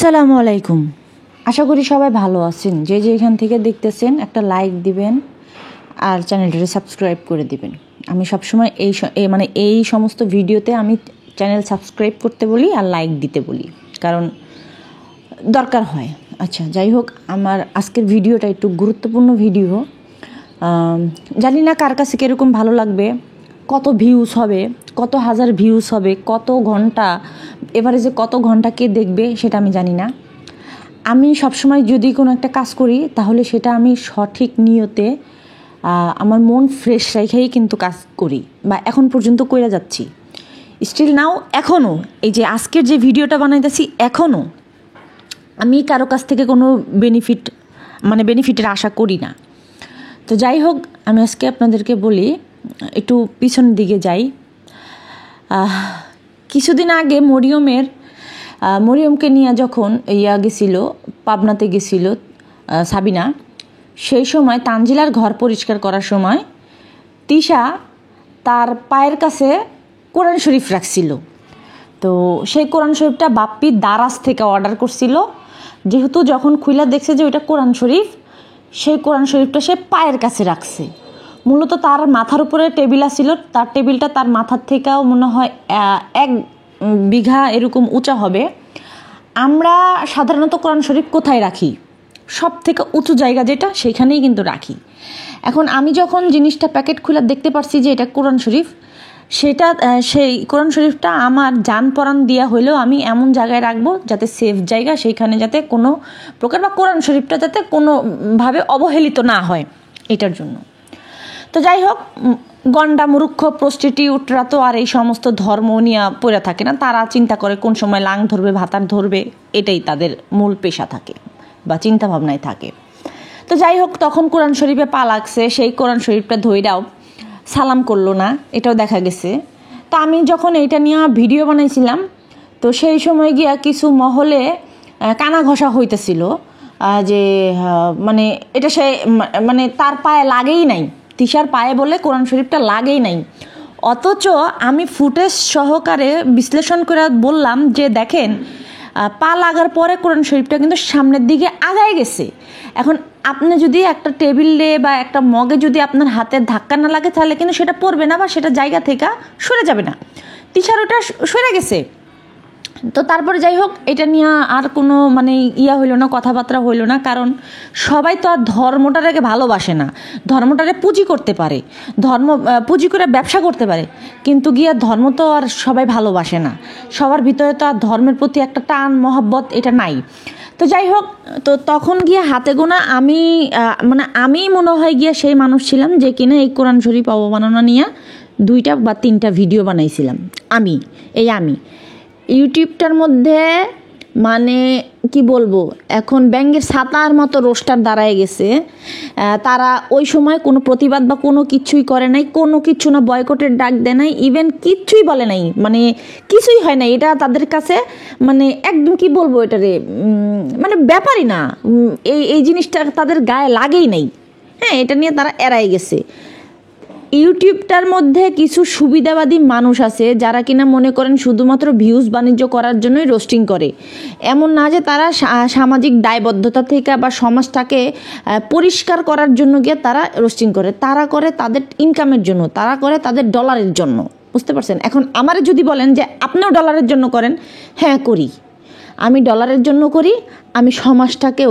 আসসালামু আলাইকুম। আশা করি সবাই ভালো আছেন। যে যেখান থেকে দেখতেছেন একটা লাইক দিবেন আর চ্যানেলটাকে সাবস্ক্রাইব করে দিবেন। আমি সবসময় এই সমস্ত ভিডিওতে আমি চ্যানেল সাবস্ক্রাইব করতে বলি আর লাইক দিতে বলি, কারণ দরকার হয়। আচ্ছা, যাই হোক, আমার আজকের ভিডিওটা একটু গুরুত্বপূর্ণ ভিডিও। জানি না কার কাছে কীরকম ভালো লাগবে, কত ভিউজ হবে, কত হাজার ভিউজ হবে, কত ঘন্টা এভারেজে কত ঘন্টা কে দেখবে সেটা আমি জানি না। আমি সবসময় যদি কোনো একটা কাজ করি তাহলে সেটা আমি সঠিক নিয়তে আমার মন ফ্রেশ রেখেই কিন্তু কাজ করি, বা এখন পর্যন্ত করে যাচ্ছি। স্টিল নাও এখনও এই যে আজকের যে ভিডিওটা বানাইতেছি, এখনও আমি কারো কাছ থেকে কোনো বেনিফিটের আশা করি না। তো যাই হোক, আমি আজকে আপনাদেরকে বলি, একটু পিছনের দিকে যাই। কিছুদিন আগে মরিয়মকে নিয়ে যখন গেছিল, পাবনাতে গেছিল সাবিনা, সেই সময় তানজিলার ঘর পরিষ্কার করার সময় তিশা তার পায়ের কাছে কোরআন শরীফ রাখছিল। তো সেই কোরআন শরীফটা বাপ্পি দারাজ থেকে অর্ডার করছিল, যেহেতু যখন খুইলা দেখছে যে ওইটা কোরআন শরীফ, সেই কোরআন শরীফটা সে পায়ের কাছে রাখছে। মূলত তার মাথার উপরে টেবিল আসছিল, তার টেবিলটা তার মাথার থেকেও মনে হয় 1 বিঘা এরকম উঁচা হবে। আমরা সাধারণত কোরআন শরীফ কোথায় রাখি? সব থেকে উঁচু জায়গা যেটা, সেখানেই কিন্তু রাখি। এখন আমি যখন জিনিসটা প্যাকেট খুলে দেখতে পারছি যে এটা কোরআন শরীফ, সেই কোরআন শরীফটা আমার জান পরাণ দিয়া হইলেও আমি এমন জায়গায় রাখবো যাতে সেফ জায়গা, সেইখানে যাতে কোনো প্রকার বা কোরআন শরীফটা যাতে কোনোভাবে অবহেলিত না হয়, এটার জন্য। তো যাই হোক, গন্ডা মূর্খ প্রস্টিটিউটরা তো আর এই সমস্ত ধর্ম নিয়ে পড়ে থাকে না। তারা চিন্তা করে কোন সময় লাং ধরবে, ভাতার ধরবে, এটাই তাদের মূল পেশা থাকে বা চিন্তা ভাবনায় থাকে। তো যাই হোক, তখন কোরআন শরীফে পা লাগছে, সেই কোরআন শরীফটা ধইরাও সালাম করলো না, এটাও দেখা গেছে। তো আমি যখন এইটা নিয়ে ভিডিও বানাইছিলাম, তো সেই সময় গিয়া কিছু মহলে কানা ঘষা হইতেছিল যে এটা সে তার পায়ে লাগেই নাই, তিশার পায়ে বলে কোরআন শরীফটা লাগেই নাই। অথচ আমি ফুটেজ সহকারে বিশ্লেষণ করে বললাম যে দেখেন, পা লাগার পরে কোরআন শরীফটা কিন্তু সামনের দিকে আগায় গেছে। এখন আপনি যদি একটা টেবিলে বা একটা মগে যদি আপনার হাতে ধাক্কা না লাগে, তাহলে কিন্তু সেটা পড়বে না বা সেটা জায়গা থেকে সরে যাবে না। তিশার ওটা সরে গেছে। তো তারপরে যাই হোক, এটা নিয়ে আর কোনো হইলো না, কথাবার্তা হইলো না। কারণ সবাই তো আর ধর্মটাকে ভালোবাসে না। ধর্মটারে পুঁজি করতে পারে, পুঁজি করে ব্যবসা করতে পারে, কিন্তু ধর্ম তো আর সবাই ভালোবাসে না। সবার ভিতরে তো আর ধর্মের প্রতি একটা টান মহব্বত এটা নাই। তো যাই হোক, তো তখন হাতে গোনা আমি মনে হয় সেই মানুষ ছিলাম যে কিনা এই কোরআন শরীফ অবমাননা নিয়ে 2টা বা 3টা ভিডিও বানাইছিলাম। আমি ইউটিউবটার মধ্যে কি বলবো, এখন ব্যাঙ্গের ছাতার মতো রোস্টার দাঁড়ায় গেছে। তারা ওই সময় কোনো প্রতিবাদ বা কোনো কিছুই করে নাই, কোনো কিছু না, বয়কটের ডাক দেয় নাই, ইভেন কিচ্ছুই বলে নাই, কিছুই হয় নাই। এটা তাদের কাছে একদম কি বলবো, এটারে ব্যাপারই না, এই জিনিসটা তাদের গায়ে লাগেই নাই। হ্যাঁ, এটা নিয়ে তারা এড়াই গেছে। ইউটিউবটার মধ্যে কিছু সুবিধাবাদী মানুষ আছে যারা কিনা মনে করেন শুধুমাত্র ভিউজ বাণিজ্য করার জন্যই রোস্টিং করে। এমন না যে তারা সামাজিক দায়বদ্ধতা থেকে বা সমাজটাকে পরিষ্কার করার জন্য তারা রোস্টিং করে। তারা করে তাদের ইনকামের জন্য, তারা করে তাদের ডলারের জন্য। বুঝতে পারছেন? এখন আমারে যদি বলেন যে আপনিও ডলারের জন্য করেন, হ্যাঁ করি। আমি ডলারের জন্য করি। আমি সমাজটাকে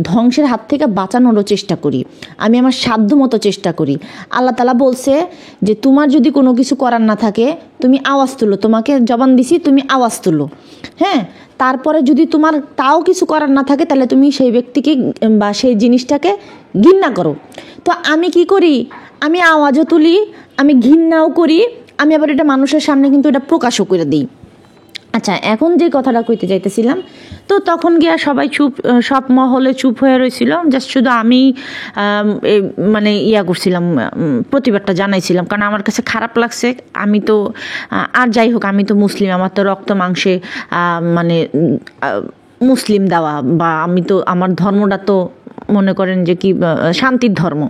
ধ্বংসের হাত থেকে বাঁচানোরও চেষ্টা করি। আমি আমার সাধ্য মতো চেষ্টা করি। আল্লাহ তাআলা বলছে যে তোমার যদি কোনো কিছু করার না থাকে, তুমি আওয়াজ তুলো। তোমাকে জবান দিছি, তুমি আওয়াজ তুলো। হ্যাঁ, তারপরে যদি তোমার তাও কিছু করার না থাকে, তাহলে তুমি সেই ব্যক্তিকে বা সেই জিনিসটাকে ঘৃণা করো। তো আমি কি করি? আমি আওয়াজও তুলি, আমি ঘৃণাও করি, আমি আবার এটা মানুষের সামনে কিন্তু এটা প্রকাশও করে দিই। আচ্ছা, এখন যে কথাটা কইতে যাইতেছিলাম, তো তখন সবাই সব মহলে চুপ হয়ে রয়েছিল। জাস্ট শুধু আমি করছিলাম, প্রতিবাদটা জানাইছিলাম, কারণ আমার কাছে খারাপ লাগছে। আমি তো আর যাই হোক, আমি তো মুসলিম, আমার তো রক্ত মাংসে মুসলিম দেওয়া, বা আমার ধর্মটা তো মনে করেন যে শান্তির ধর্ম।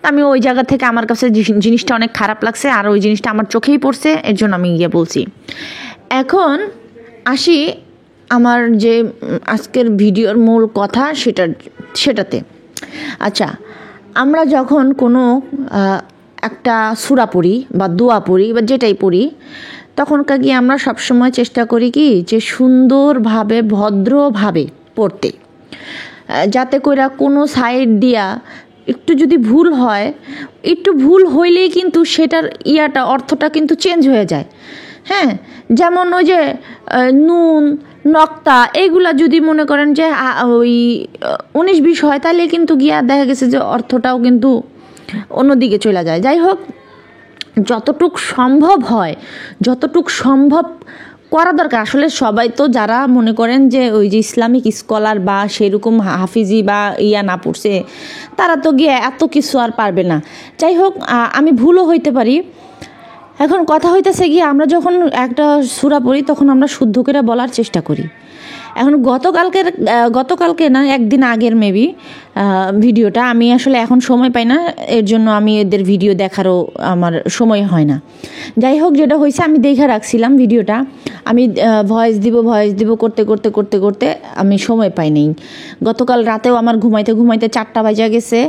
তা আমি ওই জায়গা থেকে আমার কাছে জিনিসটা অনেক খারাপ লাগছে, আর ওই জিনিসটা আমার চোখেই পড়ছে, এর জন্য আমি বলছি। এখন আসি আমার যে আজকের ভিডিওর মূল কথা সেটাতে। আচ্ছা, আমরা যখন কোনো একটা সূরা পড়ি বা দোয়া পড়ি বা যেটাই পড়ি, তখনকার গিয়ে আমরা সবসময় চেষ্টা করি কি যে সুন্দরভাবে ভদ্রভাবে পড়তে, যাতে কইরা কোনো সাইড দিয়া একটু যদি ভুল হয়, একটু ভুল হইলেই কিন্তু সেটার অর্থটা কিন্তু চেঞ্জ হয়ে যায়। হ্যাঁ, যেমন ওই যে নুন নক্তা এইগুলা যদি মনে করেন যে ওই 19-20 হয়, তাহলে কিন্তু গিয়া দেখা গেছে যে অর্থটাও কিন্তু অন্যদিকে চলে যায়। যাই হোক, যতটুক সম্ভব করা দরকার। আসলে সবাই তো যারা মনে করেন যে ওই যে ইসলামিক স্কলার বা সেরকম হাফিজি বা না পড়ছে, তারা তো গিয়ে এত কিছু আর পারবে না। যাই হোক, আমি ভুলও হইতে পারি। এখন কথা হইতেছে গিয়ে আমরা যখন একটা সূরা পড়ি তখন আমরা শুদ্ধ করে বলার চেষ্টা করি। এখন গতকালকে না, একদিন আগের মেবি ভিডিওটা, আমি আসলে এখন সময় পাই না, এর জন্য আমি এদের ভিডিও দেখারও আমার সময় হয় না। যাই হোক, যেটা হয়েছে আমি দেখে রাখছিলাম ভিডিওটা, আমি ভয়েস দিব করতে আমি সময় পাই নাই। গতকাল রাতেও আমার ঘুমাইতে 4টা বাজে গেছে।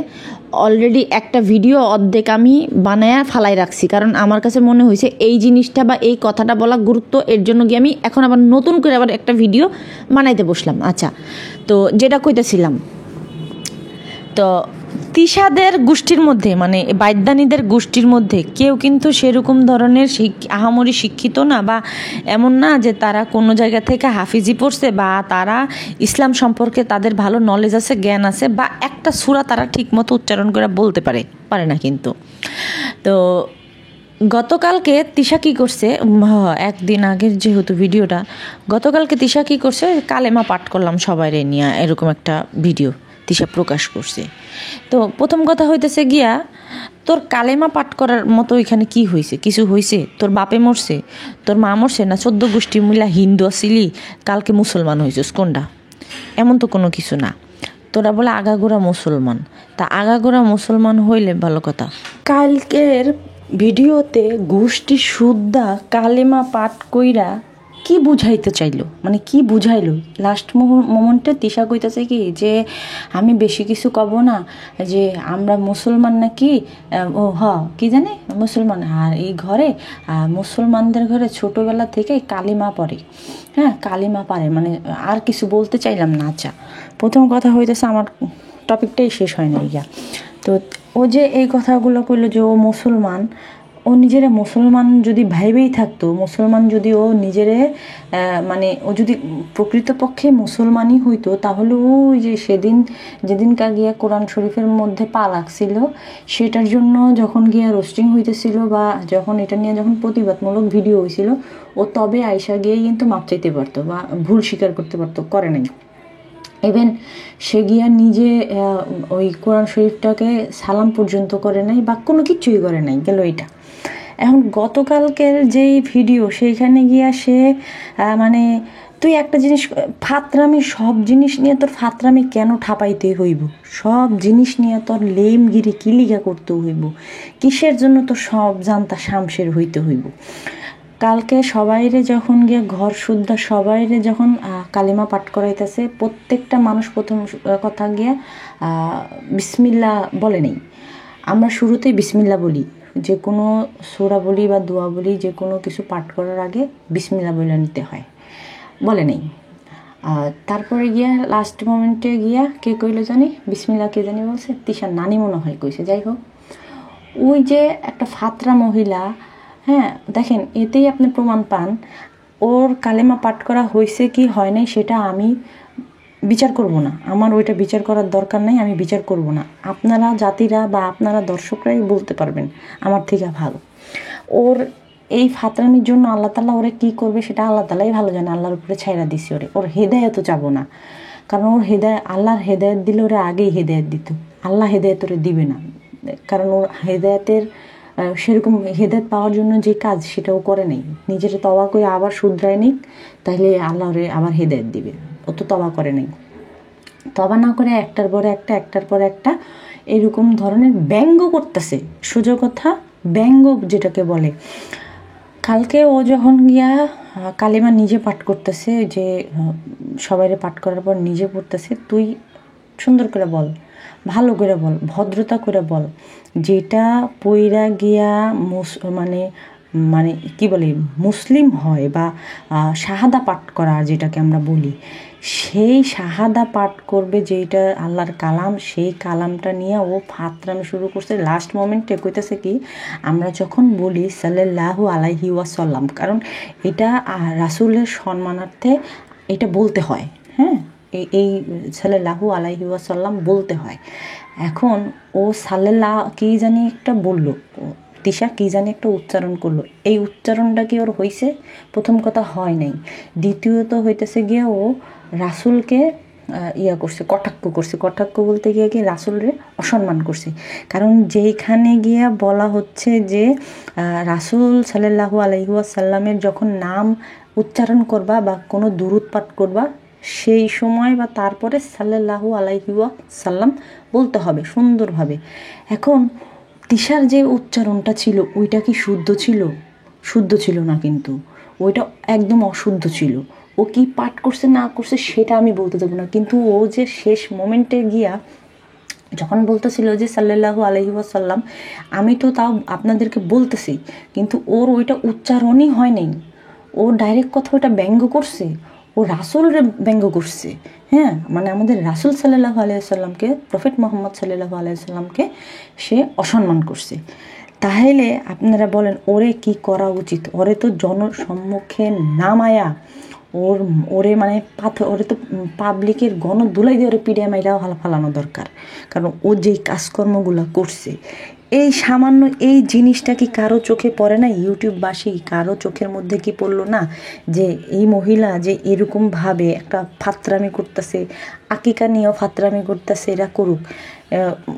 অলরেডি একটা ভিডিও অর্ধেক আমি বানায়া ফালাই রাখছি, কারণ আমার কাছে মনে হয়েছে এই জিনিসটা বা এই কথাটা বলা গুরুত্ব, এর জন্য গিয়ে আমি এখন আবার নতুন করে আবার একটা ভিডিও বানাইতে বসলাম। আচ্ছা, তো যেটা কইতেছিলাম, তো তিশাদের গোষ্ঠীর মধ্যে, মানে বাদ্যানীদের গোষ্ঠীর মধ্যে কেউ কিন্তু সেরকম ধরনের আহামরি শিক্ষিত না, বা এমন না যে তারা কোনো জায়গা থেকে হাফিজি পড়ছে বা তারা ইসলাম সম্পর্কে তাদের ভালো নলেজ আছে, জ্ঞান আছে, বা একটা সূরা তারা ঠিকমতো উচ্চারণ করে বলতে পারে না। কিন্তু তো গতকালকে তিশা কী করছে, একদিন আগের যেহেতু ভিডিওটা, গতকালকে তিশা কী করছে, কালেমা পাঠ করলাম সবাই নিয়ে, এরকম একটা ভিডিও তিশা প্রকাশ করছে। তো প্রথম কথা হইতেছে গিয়া, তোর কালেমা পাঠ করার মতো এখানে কি হয়েছে? কিছু হয়েছে? তোর বাপে মরছে, তোর মা মরছে, না 14 গোষ্ঠী মিলা হিন্দু আসিলি কালকে মুসলমান হয়েছিস? কোনটা? এমন তো কোনো কিছু না। তোরা বলে আগাগোড়া মুসলমান, তা আগাগোড়া মুসলমান হইলে ভালো কথা। কালকের ভিডিওতে গোষ্ঠী শুদ্ধা কালেমা পাঠ কইরা কি বুঝাইতে চাইলো, মানে কি বুঝাইলো? লাস্ট মোমেন্টে তিশা কইতেছে কি যে আমি বেশি কিছু কব না, যে আমরা মুসলমান নাকি, কি জানে মুসলমান, আর এই ঘরে মুসলমানদের ঘরে ছোটোবেলা থেকে কালিমা পড়ে। হ্যাঁ, কালিমা পারে, মানে আর কিছু বলতে চাইলাম না। আচ্ছা, প্রথম কথা হইতেছে, আমার টপিকটাই শেষ হয় না ইয়া। তো ও যে এই কথাগুলো কইলো যে ও মুসলমান, ও নিজেরা মুসলমান যদি ভাইবেই থাকতো, মুসলমান যদি ও নিজেরে মানে ও যদি প্রকৃতপক্ষে মুসলমানই হইতো, তাহলে ও যে যেদিনকার গিয়া কোরআন শরীফের মধ্যে পা লাগছিল, সেটার জন্য যখন গিয়া রোস্টিং হইতেছিল বা যখন এটা নিয়ে যখন প্রতিবাদমূলক ভিডিও হয়েছিল, ও তবে আয়সা গিয়ে কিন্তু মাপ চাইতে পারতো বা ভুল স্বীকার করতে পারতো, করে নাই। ইভেন সে গিয়া নিজে ওই কোরআন শরীফটাকে সালাম পর্যন্ত করে নাই বা কোনো কিছুই করে নাই, গেল এটা। এখন গতকালকের যেই ভিডিও, সেইখানে গিয়া সে মানে তুই একটা জিনিস ফাতরামি, সব জিনিস নিয়ে তোর ফাতরামি কেন ঠাপাইতে হইব? সব জিনিস নিয়ে তোর লেমগিরি কিলিগা করতে হইব? কিসের জন্য তোর সব জানতা শামশের হইতে হইব? কালকে সবাইরে যখন গিয়ে ঘর শুদ্ধা সবাইরে যখন কালিমা পাঠ করাইতেছে, প্রত্যেকটা মানুষ প্রথম কথা গিয়া বিসমিল্লা বলে নেই। আমরা শুরুতেই বিসমিল্লা বলি, যে কোনো সূরা বলি বা দোয়া বলি, যে কোনো কিছু পাঠ করার আগে বিসমিল্লা বলে নিতে হয়, বলে নেই। তারপরে গিয়া লাস্ট মোমেন্টে গিয়া কে কইলো জানি, বিসমিল্লা কে জানি বলছে, তিশার নানি মনে হয় কইছে। যাই হোক, ওই যে একটা ফাতরা মহিলা, হ্যাঁ দেখেন, এতেই আপনি প্রমাণ পান ওর কালেমা পাঠ করা হয়েছে কি হয় নাই, সেটা আমি বিচার করব না। আমার ওইটা বিচার করার দরকার নাই, আমি বিচার করব না। আপনারা জাতিরা বা আপনারা দর্শকরাই বলতে পারবেন আমার থেকে ভালো। ওর এই ফাতরামির জন্য আল্লাহ তাআলা ওরে কী করবে সেটা আল্লাহ তাআলাই ভালো জানে। আল্লাহর উপরে ছাইরা দিছি ওর হেদায়েতও চাবো না, কারণ ওর আল্লাহর হেদায়েত দিলে ওরে আগেই হেদায়েত দিত। আল্লাহ হেদায়েত ওরে দিবে না, কারণ ওর হেদায়েতের সেরকম হেদায়েত পাওয়ার জন্য যে কাজ সেটাও করে নেই। নিজের তওবা করে আবার শুধরায় নিক, তাহলে আল্লাহ ওরে আবার হেদায়েত দিবে। ও তো তওবা করে নেই, তওবা না করে একটার পর একটা এরকম ধরনের ব্যঙ্গ করতেছে। সোজা কথা, ব্যঙ্গ যেটাকে বলে। কালকে ও যখন গিয়া কালিমা নিজে পাঠ করতেছে, যে সবাইরে পাঠ করার পর নিজে পড়তেছে, তুই সুন্দর করে বল, ভালো করে বল, ভদ্রতা করে বল, যেটা পইরা গিয়া মানে মানে কি বলে মুসলিম হয় বা শাহাদা পাঠ করা যেটাকে আমরা বলি, সেই শাহাদা পাঠ করবে যেটা আল্লাহর কালাম, সেই কালামটা নিয়ে ও ফাতরামি শুরু করছে। লাস্ট মোমেন্টে কইতেছে কি, আমরা যখন বলি সাল্লাল্লাহু আলাইহি ওয়াসাল্লাম, কারণ এটা রাসূলের সম্মানার্থে এটা বলতে হয়, হ্যাঁ, এই সাল্লাল্লাহু আলাইহি ওয়াসাল্লাম বলতে হয়। এখন ও সাল্লাল্লাহ কি জানি একটা বললো, তিশা কি জানি একটা উচ্চারণ করলো, এই উচ্চারণটা কি ওর হয়েছে? প্রথম কথা হয় নাই। দ্বিতীয়ত হইতেছে গিয়ে ও রাসূলকে করছে, কটাক্ষ বলতে গিয়ে কি রাসূলরে অসম্মান করছে। কারণ যেইখানে গিয়া বলা হচ্ছে যে রাসূল সাল্লাল্লাহু আলাইহি ওয়াসাল্লামের যখন নাম উচ্চারণ করবা বা কোনো দুরূদ পাঠ করবা, সেই সময় বা তারপরে সাল্লাল্লাহু আলাইহি ওয়াসাল্লাম বলতে হবে সুন্দরভাবে। এখন তিশার যে উচ্চারণটা ছিল ওইটা কি শুদ্ধ ছিল? শুদ্ধ ছিল না, কিন্তু ওইটা একদম অশুদ্ধ ছিল। ও কি পাঠ করছে না করছে সেটা আমি বলতে দেবো না, কিন্তু ও যে শেষ মোমেন্টে গিয়া যখন বলতেছিল যে সাল্লাল্লাহু আলাইহি ওয়াসাল্লাম, আমি তো তাও আপনাদেরকে বলতেছি, কিন্তু ওর ওইটা উচ্চারণই হয় নাই। ও ডাইরেক্ট কথা ওইটা ব্যঙ্গ করছে, ও রাসূলরে ব্যঙ্গ করছে। হ্যাঁ, মানে আমাদের রাসূল সাল্লাল্লাহু আলাইহি ওয়াসাল্লামকে, প্রফেট মুহাম্মদ সাল্লাল্লাহু আলাইহি ওয়াসাল্লামকে সে অসম্মান করছে। তাহলে আপনারা বলেন ওরে কি করা উচিত? ওরে তো জনসম্মুখে নামায়া ওরে মানে ওরে তো পাবলিকের গণধুলাই দিয়ে ওরে পিড়ে মাইরাও ফালানো দরকার। কারণ ও যেই কাজকর্মগুলো করছে, এই সামান্য এই জিনিসটা কি কারো চোখে পড়ে না? ইউটিউববাসী কারো চোখের মধ্যে কি পড়লো না যে এই মহিলা যে এরকমভাবে একটা ফাতরামি করতেছে, আকিকা নিয়েও ফাতরামি করতেছে, এরা করুক,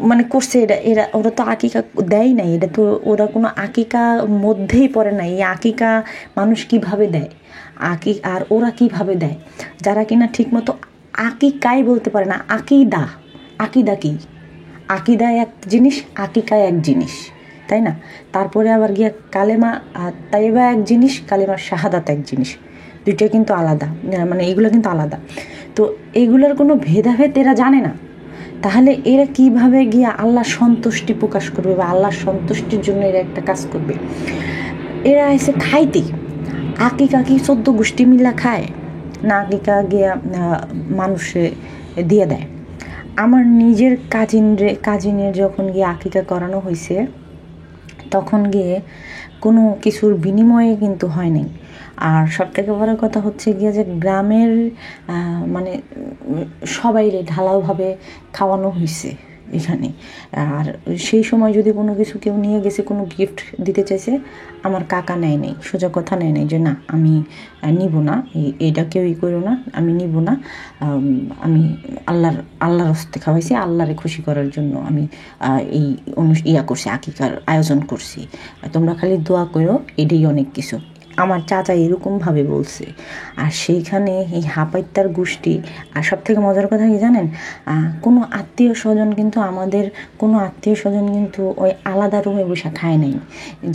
মানে করছে এরা ওরা তো আকিকা দেয় নাই, এটা তো ওরা কোনো আকিকা মধ্যেই পড়ে না। এই আকিকা মানুষ কিভাবে দেয়, আর ওরা কিভাবে দেয়? যারা কিনা ঠিকমতো আকিকাই বলতে পারে না। আকিদা কি? আকিদা এক জিনিস, আকিকা এক জিনিস, তাই না? তারপরে আবার গিয়া কালেমা তাইবা এক জিনিস, কালেমা শাহাদাত এক জিনিস, দুইটা কিন্তু আলাদা, মানে এগুলো কিন্তু আলাদা। তো এগুলোর কোনো ভেদাভেদ এরা জানে না। তাহলে এরা কিভাবে গিয়া আল্লাহর সন্তুষ্টি প্রকাশ করবে বা আল্লাহর সন্তুষ্টির জন্য এরা একটা কাজ করবে? এরা এসে খাইতে আকিকা কি 14 গোষ্ঠী মিলা খায় না? আকিকা গিয়া মানুষে দিয়ে দেয়। আমার নিজের কাজিনের যখন গিয়ে আকিকা করানো হয়েছে, তখন গিয়ে কোনো কিছুর বিনিময়ে কিন্তু হয় নাই। আর সবথেকে বড় কথা হচ্ছে গিয়ে যে গ্রামের মানে সবাইরে ঢালাওভাবে খাওয়ানো হয়েছে এখানে। আর সেই সময় যদি কোনো কিছু কেউ নিয়ে গেছে, কোনো গিফট দিতে চাইছে, আমার কাকা নেয় নেই, সোজা কথা নেয় নেই যে না আমি নিব না, এইটা কেউই করো না, আমি নিব না, আমি আল্লাহর হস্তে খাওয়াইছি, আল্লাহরে খুশি করার জন্য আমি এই করছি, আকিকার আয়োজন করছি, তোমরা খালি দোয়া করো, এটাই অনেক কিছু। আমার চাচা এরকমভাবে বলছে। আর সেইখানে এই হাপাইত্যার গোষ্ঠী, আর সব থেকে মজার কথা কি জানেন, কোনো আত্মীয় স্বজন কিন্তু ওই আলাদা রুমে বসে খায় নাই,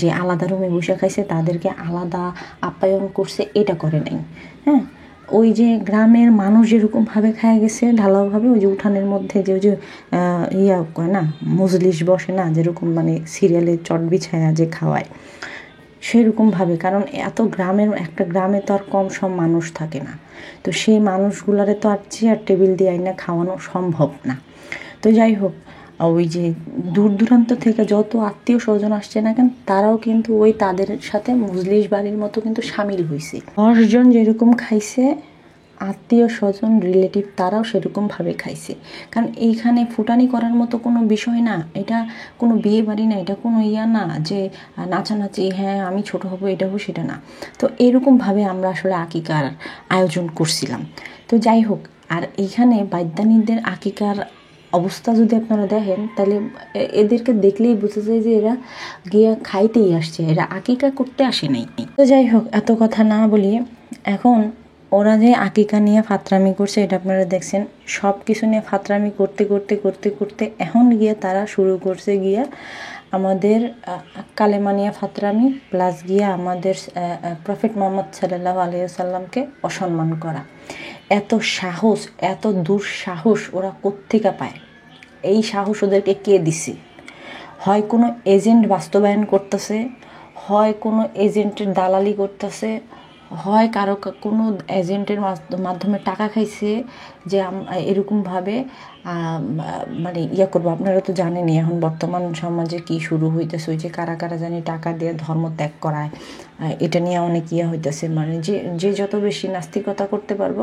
যে আলাদা রুমে বসে খাইছে তাদেরকে আলাদা আপ্যায়ন করছে, এটা করে নাই। হ্যাঁ, ওই যে গ্রামের মানুষ যেরকমভাবে খায় গেছে ঢালাওভাবে, ওই যে উঠানের মধ্যে যে কয় না, মজলিস বসে না, যেরকম মানে সিরিয়ালে চট বিছায়া যে খাওয়ায়, সেরকমভাবে। কারণ এত একটা গ্রামে তো আর কম সম মানুষ থাকে না, তো সেই মানুষগুলারে তো আর চেয়ার টেবিল দিয়ে আইনা খাওয়ানো সম্ভব না। তো যাই হোক, ওই যে দূর দূরান্ত থেকে যত আত্মীয় স্বজন আসছে না কেন, তারাও কিন্তু ওই তাদের সাথে মজলিস বাড়ির মতো কিন্তু সামিল হয়েছে। 10 জন যেরকম খাইছে, আত্মীয় স্বজন রিলেটিভ তারাও সেরকমভাবে খাইছে। কারণ এইখানে ফুটানি করার মতো কোনো বিষয় না, এটা কোনো বিয়ে বাড়ি না, এটা কোনো না যে নাচানাচি, হ্যাঁ আমি ছোট হব, এটা হবো, সেটা না। তো এরকমভাবে আমরা আসলে আকিকার আয়োজন করছিলাম। তো যাই হোক, আর এইখানে বাদ্যানীদের আকিকার অবস্থা যদি আপনারা দেখেন, তাহলে এদেরকে দেখলেই বোঝা যায় যে এরা গিয়া খাইতেই আসছে, এরা আকিকা করতে আসে নাই। তো যাই হোক, এত কথা না বলি, এখন ওরা যে আকিকা নিয়ে ফাতরামি করছে, এটা আপনারা দেখছেন। সব কিছু নিয়ে ফাতরামি করতে করতে করতে করতে এখন গিয়ে তারা শুরু করছে গিয়া আমাদের কালেমানিয়া ফাতরামি প্লাস গিয়া আমাদের প্রফেট মোহাম্মদ সাল্লাল্লাহু আলাইহি সাল্লামকে অসম্মান করা। এত সাহস, এত দুঃসাহস ওরা কোত্থেকে পায়? এই সাহস ওদেরকে কে দিছে? হয় কোনো এজেন্ট বাস্তবায়ন করতেছে, হয় কোনো এজেন্টের দালালি করতেছে, হয় কারো কোনো এজেন্টের মাধ্যমে টাকা খাইছে যে এরকমভাবে মানে ইয়া করবো। আপনারা তো জানেনই এখন বর্তমান সমাজে কি শুরু হইতেছে, ওই যে কারা কারা জানি টাকা দিয়ে ধর্ম ত্যাগ করায়, এটা নিয়ে অনেক ইয়া হইতেছে। মানে যে যত বেশি নাস্তিকতা করতে পারবো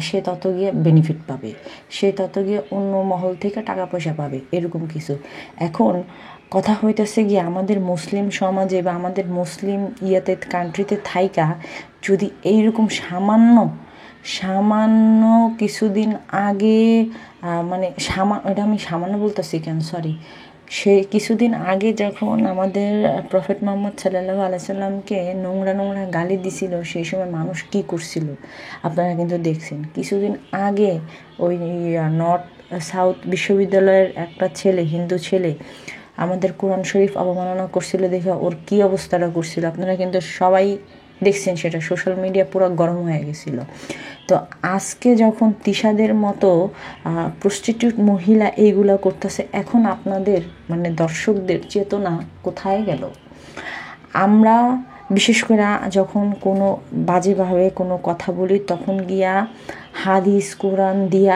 সে তত গিয়ে বেনিফিট পাবে, সে তত গিয়ে অন্য মহল থেকে টাকা পয়সা পাবে, এরকম কিছু। এখন কথা হইতেছে গিয়ে আমাদের মুসলিম সমাজে বা আমাদের মুসলিম কান্ট্রিতে থাইকা যদি এইরকম সামান্য কিছুদিন আগে মানে এটা আমি সামান্য বলতেছি কেন, সরি, সে কিছুদিন আগে যখন আমাদের প্রফেট মোহাম্মদ সাল্লাল্লাহু আলাইহি সাল্লামকে নোংরা গালি দিছিল, সেই সময় মানুষ কি করছিল আপনারা কিন্তু দেখছেন। কিছুদিন আগে ওই নর্থ সাউথ বিশ্ববিদ্যালয়ের একটা ছেলে, হিন্দু ছেলে, আমাদের কোরআন শরীফ অবমাননা করছিল, দেখে ওর কি অবস্থাটা করছিল আপনারা কিন্তু সবাই দেখছেন, সেটা সোশ্যাল মিডিয়া পুরো গরম হয়ে গেছিল। তো আজকে যখন তিশাদের মতো প্রস্টিটিউট মহিলা এইগুলা করতেছে, এখন আপনাদের মানে দর্শকদের চেতনা কোথায় গেল? আমরা বিশেষ করে যখন কোনো বাজেভাবে কোনো কথা বলি, তখন গিয়া হাদিস কোরআন দিয়া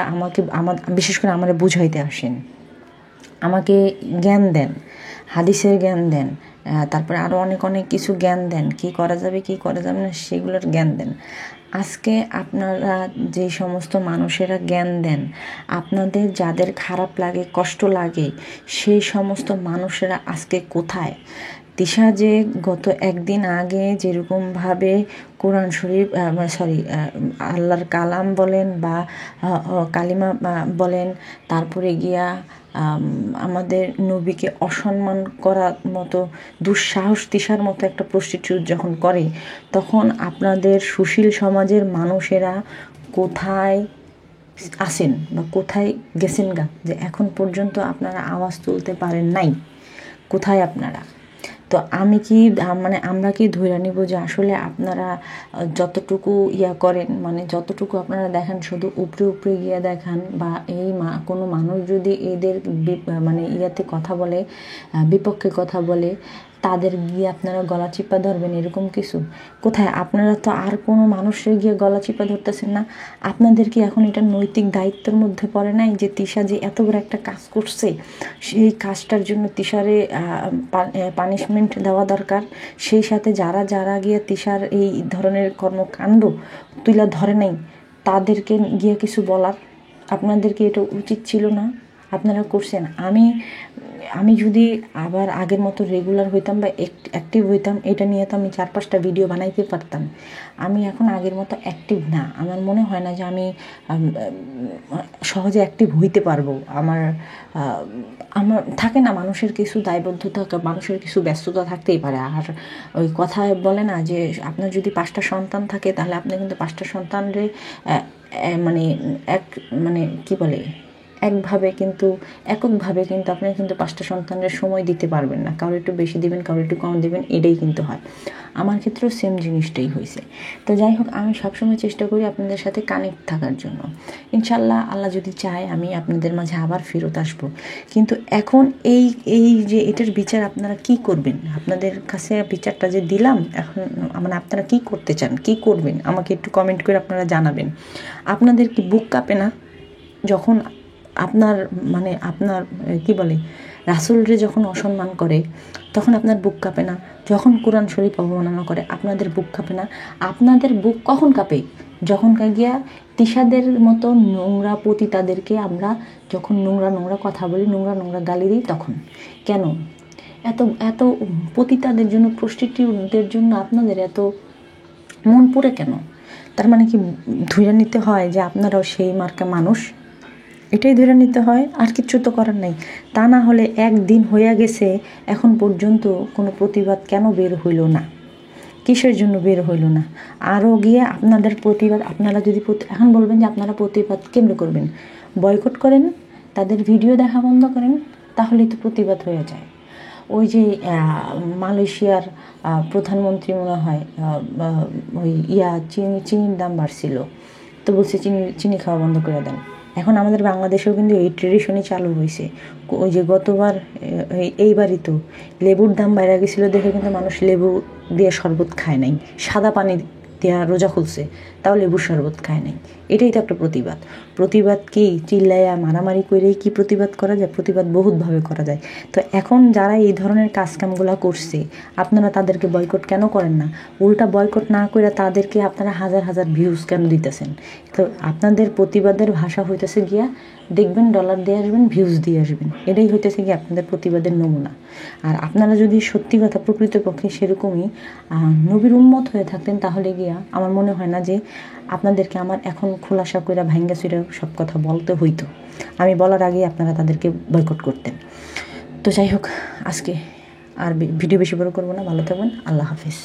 বিশেষ করে আমারে বুঝাইতে আসেন, আমাকে জ্ঞান দেন, হাদিসের জ্ঞান দেন, তারপরে আরও অনেক কিছু জ্ঞান দেন, কি করা যাবে কি করা যাবে না সেগুলোর জ্ঞান দেন। আজকে আপনারা যে সমস্ত মানুষেরা জ্ঞান দেন, আপনাদের যাদের খারাপ লাগে, কষ্ট লাগে, সেই সমস্ত মানুষেরা আজকে কোথায়? তিশা যে গত একদিন আগে যেরকমভাবে কোরআন শরীফ আল্লাহর কালাম বলেন বা কালিমা বলেন, তারপরে গিয়া আমাদের নবীকে অসম্মান করার মতো দুঃসাহস তিশার মতো একটা প্রস্টিটিউট যখন করে, তখন আপনাদের সুশীল সমাজের মানুষেরা কোথায় আছেন বা কোথায় গেছেন গা, যে এখন পর্যন্ত আপনারা আওয়াজ তুলতে পারেন নাই? কোথায় আপনারা? তো আমরা কি ধরে নিব যে আসলে আপনারা যতটুকু ইয়া করেন, মানে যতটুকু আপনারা দেখেন শুধু উপরে গিয়ে দেখান, বা কোনো মানুষ যদি এদের মানে ইয়াতে কথা বলে, বিপক্ষে কথা বলে, তাদের গিয়ে আপনারা গলা চিপা ধরবেন, এরকম কিছু? কোথায়? আপনারা তো আর কোনো মানুষের গিয়ে গলা চিপা ধরতেছেন না। আপনাদের কি এখন এটা নৈতিক দায়িত্বের মধ্যে পড়ে নাই যে তিশা যে এত বড় একটা কাজ করছে, সেই কাজটার জন্য তিশারে পানিশমেন্ট দেওয়া দরকার? সেই সাথে যারা গিয়ে তিশার এই ধরনের কর্মকাণ্ড তুলে ধরে নাই, তাদেরকে গিয়ে কিছু বলার আপনাদেরকে এটা উচিত ছিল না? আপনারা করছেন। আমি যদি আবার আগের মতো রেগুলার হইতাম বা অ্যাক্টিভ হইতাম, এটা নিয়ে তো আমি 4-5টা ভিডিও বানাইতে পারতাম। আমি এখন আগের মতো অ্যাক্টিভ না, আমার মনে হয় না যে আমি সহজে অ্যাক্টিভ হইতে পারবো। আমার থাকে না, মানুষের কিছু দায়বদ্ধতা, মানুষের কিছু ব্যস্ততা থাকতেই পারে। আর ওই কথায় বলে না যে আপনার যদি 5টা সন্তান থাকে, তাহলে আপনি কিন্তু 5টা সন্তানরে এককভাবে কিন্তু আপনি কিন্তু 5টা সন্তানের সময় দিতে পারবেন না। কারো একটু বেশি দিবেন, কারো একটু কম দিবেন, এটাই কিন্তু হয়। আমার ক্ষেত্রেও সেম জিনিসটাই হয়েছে। তো যাই হোক, আমি সবসময় চেষ্টা করি আপনাদের সাথে কানেক্ট থাকার জন্য। ইনশাল্লাহ আল্লাহ যদি চায় আমি আপনাদের মাঝে আবার ফেরত আসবো। কিন্তু এখন এই যে এটার বিচার আপনারা কি করবেন? আপনাদের কাছে বিচারটা যে দিলাম, এখন মানে আপনারা কি করতে চান, কি করবেন, আমাকে একটু কমেন্ট করে আপনারা জানাবেন। আপনাদের কি বুক কাঁপে না যখন আপনার রাসূলরে যখন অসম্মান করে, তখন আপনার বুক কাঁপে না? যখন কোরআন শরীফ অবমাননা করে, আপনাদের বুক কাঁপে না? আপনাদের বুক কখন কাঁপে? যখন গিয়া তিশাদের মতো নোংরা পতিতাদেরকে আমরা যখন নোংরা কথা বলি, নোংরা গালি দিই, তখন কেন এত পতিতাদের জন্য, প্রস্টিটিউটদের জন্য আপনাদের এত মন পুড়ে কেন? তার মানে কি ধরে নিতে হয় যে আপনারাও সেই মার্কা মানুষ? এটাই ধরে নিতে হয়, আর কিচ্ছু তো করার নাই। তা না হলে একদিন হইয়া গেছে, এখন পর্যন্ত কোনো প্রতিবাদ কেন বের হইল না? কিসের জন্য বের হইল না? আরও গিয়ে আপনাদের প্রতিবাদ, আপনারা যদি এখন বলবেন যে আপনারা প্রতিবাদ কেমনে করবেন? বয়কট করেন, তাদের ভিডিও দেখা বন্ধ করেন, তাহলেই তো প্রতিবাদ হয়ে যায়। ওই যে মালয়েশিয়ার প্রধানমন্ত্রী মনে হয় ওই চিনির দাম বাড়ছিল, তো বলছে চিনি খাওয়া বন্ধ করে দেন। এখন আমাদের বাংলাদেশেও কিন্তু এই ট্রেডিশনই চালু হয়েছে। ওই যে গতবার এইবারই তো লেবুর দাম বাইরে গেছিলো দেখে কিন্তু মানুষ লেবু দিয়ে শরবত খায় নাই, সাদা পানি দেওয়া রোজা খুলছে, তাও লেবুর শরবত খায় নাই। এটাই তো একটা প্রতিবাদ। প্রতিবাদ কি চিল্লাইয়া মারামারি করেই কি প্রতিবাদ করা যায়? প্রতিবাদ বহুতভাবে করা যায়। তো এখন যারা এই ধরনের কাজকামগুলো করছে, আপনারা তাদেরকে বয়কট কেন করেন না? উল্টা বয়কট না করে তাদেরকে আপনারা হাজার হাজার ভিউজ কেন দিতেছেন? তো আপনাদের প্রতিবাদের ভাষা হইতেছে গিয়া দেখবেন ডলার দিয়ে আসবেন, ভিউজ দিয়ে আসবেন, এটাই হইতেছে গিয়ে আপনাদের প্রতিবাদের নমুনা। আর আপনারা যদি সত্যি কথা প্রকৃতপক্ষে সেরকমই নবীর উম্মত হয়ে থাকতেন, তাহলে গিয়া আমার মনে হয় না যে আপনাদেরকে আমার এখন খোলাসা করে ভাঙ্গা চুরে সব কথা বলতে হইতো। আমি বলার আগেই আপনারা তাদেরকে বয়কট করতেন। তো যাই হোক, আজকে আর ভিডিও বেশি বড় করবো না। ভালো থাকবেন। আল্লাহ হাফিজ।